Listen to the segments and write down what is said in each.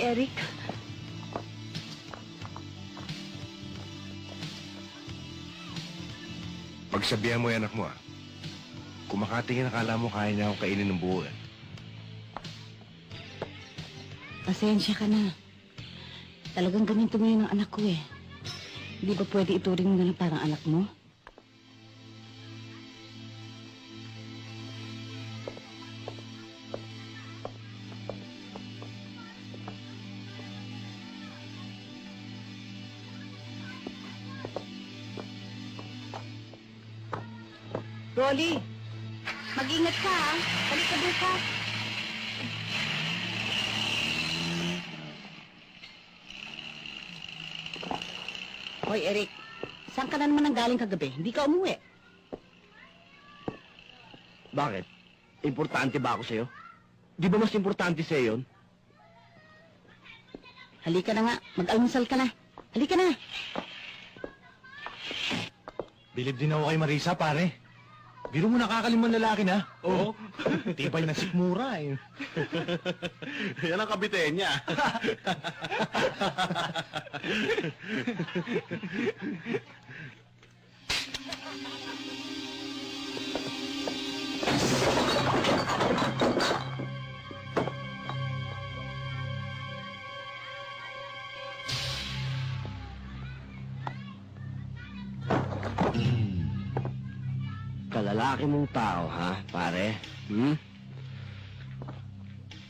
Eric. Pagsabihan mo yung anak mo, Kung makatingin, akala mo kaya niya akong kainin ng buo, Pasensya ka na. Talagang ganito mo yun ang anak ko eh. Hindi ba pwede ituring mo na lang parang anak mo? Rolly, mag-ingat ka ha. Balik ka bukas. Hoy, Eric. Saan ka na naman ang galing kagabi? Hindi ka umuwi. Bakit? Importante ba ako sa'yo? Di ba mas importante sa'yo yun? Halika na nga. Mag-almusal ka na. Halika na. Bilib din ako kay Marisa, pare. Biro mo nakakalimang lalaki na. Oo. Tibay na sikmura eh. Yan ang kabiten niya. Kalalaki mong tao, ha, pare?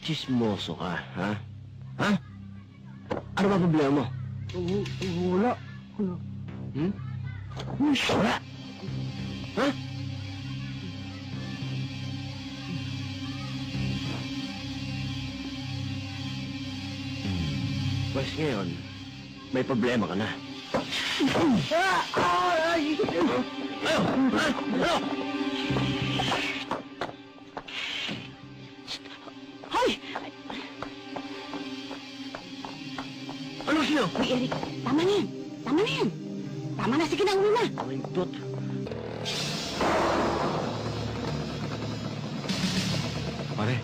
Chismoso ka, ha? Ha? Ano ba problema mo? Wala. Wala? Ha? Pues ngayon, may problema ka na. Ayaw! Ayaw! Hoy! Ano siya? Hoy, Eric. Tama na yan. Tama na yan. Tama na. Sige na, uwi na. Pamindot. Pare,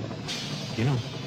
yun o.